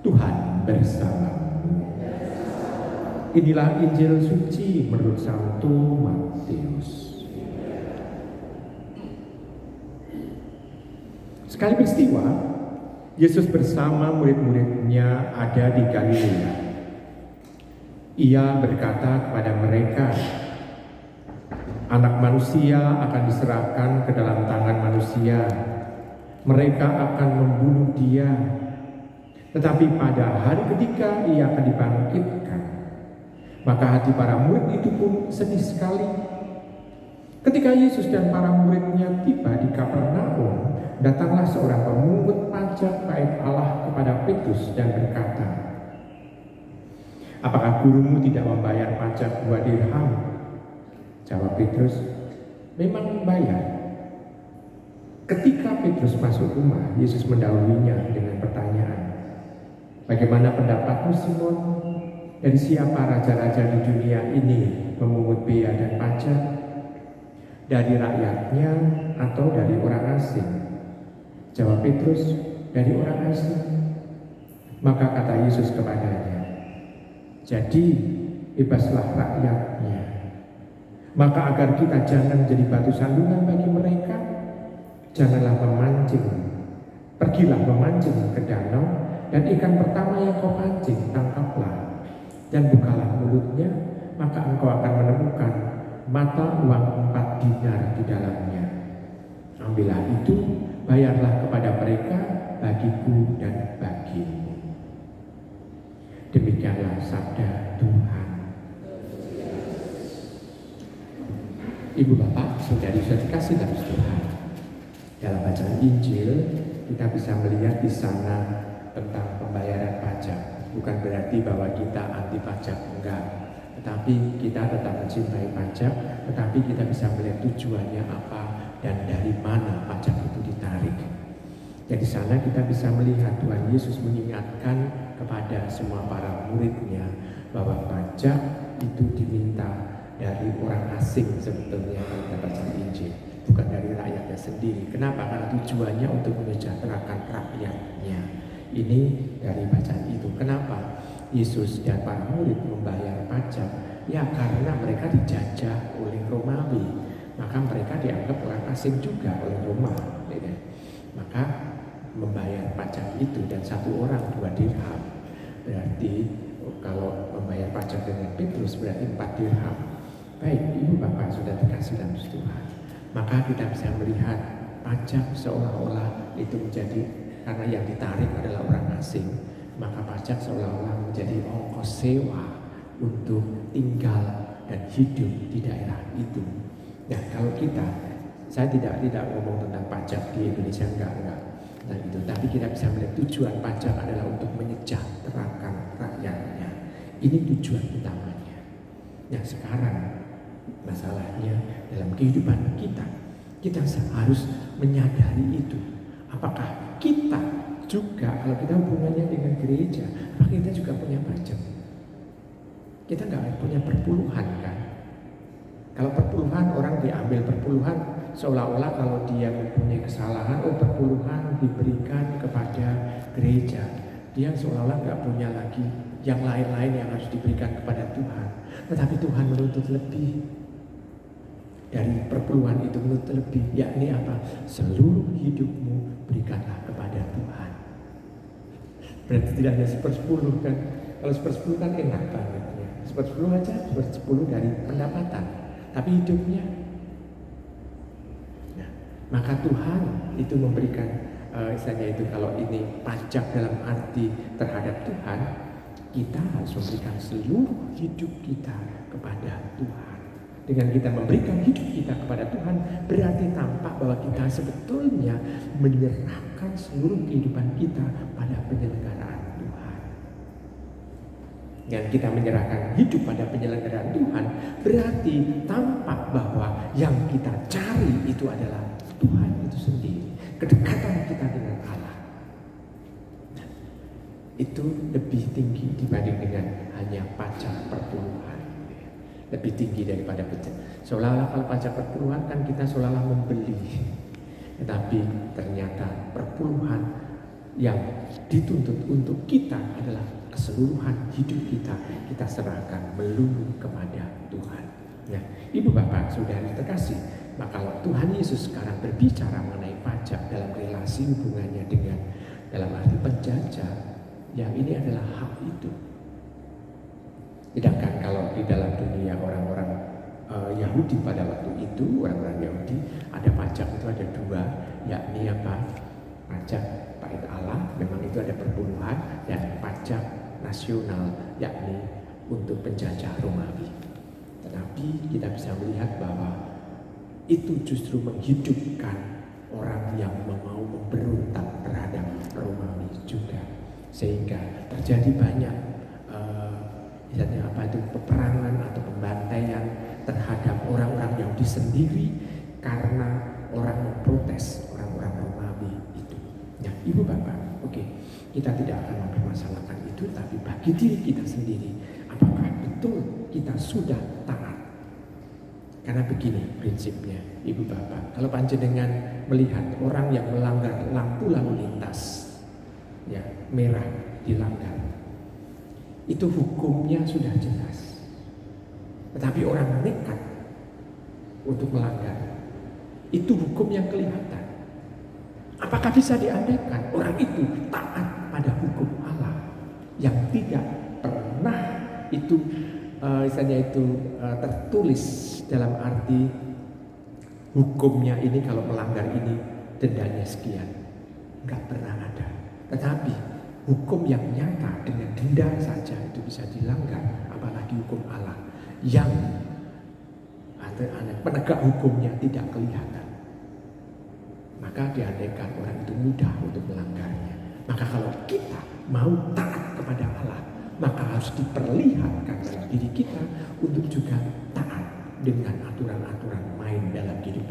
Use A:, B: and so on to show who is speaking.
A: Tuhan bersamamu. Inilah Injil suci menurut Santo Matius. Sekali peristiwa, Yesus bersama murid-muridnya ada di Galilea. Ia berkata kepada mereka, "Anak manusia akan diserahkan ke dalam tangan manusia. Mereka akan membunuh dia, tetapi pada hari ketiga ia akan dibangkitkan." Maka hati para murid itu pun sedih sekali. Ketika Yesus dan para muridnya tiba di Kapernaum, datanglah seorang pemungut pajak bait Allah kepada Petrus dan berkata, "Apakah gurumu tidak membayar pajak 2 dirham?" Jawab Petrus, "Memang membayar." Ketika Petrus masuk rumah, Yesus mendahuluinya dengan pertanyaan, "Bagaimana pendapatmu, Simon? Dari siapa raja-raja di dunia ini memungut bea dan pajak? Dari rakyatnya atau dari orang asing?" Jawab Petrus, "Dari orang asing." Maka kata Yesus kepadanya, "Jadi bebaslah rakyatnya. Maka agar kita jangan jadi batu sandungan bagi mereka, janganlah memancing. Pergilah memancing ke danau, dan ikan pertama yang kau pancing tangkaplah. Dan bukalah mulutnya, maka engkau akan menemukan mata uang 4 dinar di dalamnya. Ambillah itu, bayarlah kepada mereka bagiku dan bagimu." Demikianlah sabda Tuhan. Ibu bapak, saudari-saudari kasih dalam Tuhan, dalam bacaan Injil kita bisa melihat di sana tentang pembayaran pajak. Bukan berarti bahwa kita anti pajak, enggak. Tetapi kita tetap mencintai pajak, tetapi kita bisa melihat tujuannya apa dan dari mana pajak itu ditarik. Jadi sana kita bisa melihat Tuhan Yesus mengingatkan kepada semua para muridnya bahwa pajak itu diminta dari orang asing sebetulnya kalau kita baca Injil, bukan dari rakyatnya sendiri. Kenapa? Karena tujuannya untuk menyejahterakan rakyatnya. Ini dari bacaan itu. Kenapa Yesus dan para murid membayar pajak? Ya karena mereka dijajah oleh Romawi, maka mereka dianggap orang asing juga oleh Roma. Maka membayar pajak itu, dan satu orang 2 dirham. Berarti kalau membayar pajak dengan Petrus berarti 4 dirham. Baik, ibu bapak sudah dikasih dalam Tuhan, maka kita bisa melihat pajak seolah-olah itu menjadi, karena yang ditarik adalah orang asing, maka pajak seolah-olah menjadi ongkos sewa untuk tinggal dan hidup di daerah itu. Nah kalau saya tidak ngomong tentang pajak di Indonesia, enggak. Nah itu, tapi kita bisa melihat tujuan pajak adalah untuk menyejahterakan rakyatnya. Ini tujuan utamanya. Nah sekarang masalahnya dalam kehidupan kita harus menyadari itu. Apakah kita juga, kalau kita hubungannya dengan gereja, apakah kita juga punya pajak? Kita nggak punya perpuluhan kan? Kalau perpuluhan, orang diambil perpuluhan seolah-olah kalau dia mempunyai kesalahan, perpuluhan diberikan kepada gereja. Dia seolah-olah nggak punya lagi yang lain-lain yang harus diberikan kepada Tuhan. Tetapi Tuhan menuntut lebih dari perpuluhan itu, menuntut lebih, yakni apa? Seluruh hidupmu berikanlah kepada Tuhan. Berarti tidak hanya 1/10 kan? Kalau 1/10 kan enak banget ya. 1/10 aja, 1/10 dari pendapatan. Tapi hidupnya, nah, maka Tuhan itu memberikan misalnya itu, kalau ini pajak dalam arti terhadap Tuhan, kita harus memberikan seluruh hidup kita kepada Tuhan. Dengan kita memberikan hidup kita kepada Tuhan, berarti tampak bahwa kita sebetulnya menyerahkan seluruh kehidupan kita pada penyelenggaraan Tuhan. Dengan kita menyerahkan hidup pada penyelenggaraan Tuhan, berarti tampak bahwa yang kita cari itu adalah Tuhan itu sendiri, kedekatan kita dengan Allah. Nah, itu lebih tinggi dibanding dengan hanya pajak perpuluhan. Lebih tinggi daripada pajak. Seolah-olah kalau pajak perpuluhan kan kita seolah-olah membeli, tetapi ternyata perpuluhan yang dituntut untuk kita adalah keseluruhan hidup kita serahkan melulu kepada Tuhan. Nah, Ibu Bapak Saudari terkasih, maka kalau Tuhan Yesus sekarang berbicara mengenai pajak dalam relasi hubungannya dengan dalam arti penjajah, yang ini adalah hak itu. Sedangkan kalau di dalam dunia orang-orang Yahudi pada waktu itu, orang-orang Yahudi, ada pajak itu ada dua, yakni apa? Pajak bait Allah, memang itu ada perpuluhan, dan pajak nasional, yakni untuk penjajah Romawi. Tetapi kita bisa melihat bahwa itu justru menghidupkan orang yang mau memberontak terhadap Romawi juga, sehingga terjadi banyak misalnya apa itu peperangan atau pembantaian terhadap orang-orang Yahudi sendiri karena orang memprotes orang-orang Romawi itu. Nah, Ibu Bapak, oke, kita tidak akan mempermasalahkan itu, tapi bagi diri kita sendiri, apakah betul kita sudah taat? Karena begini prinsipnya, Ibu Bapak, kalau panjenengan melihat orang yang melanggar lampu lalu lintas, ya merah dilanggar, itu hukumnya sudah jelas. Tetapi orang nekat untuk melanggar, itu hukum yang kelihatan. Apakah bisa diandaikan orang itu taat pada hukum Allah yang tidak pernah itu misalnya itu tertulis dalam arti hukumnya ini kalau melanggar ini dendanya sekian? Enggak pernah ada. Tetapi hukum yang nyata dengan denda saja itu bisa dilanggar, apalagi hukum Allah yang penegak hukumnya tidak kelihatan. Maka diandaikan orang itu mudah untuk melanggarnya. Maka kalau kita mau taat kepada Allah, maka harus diperlihatkan dalam diri kita untuk juga taat dengan aturan-aturan main dalam hidup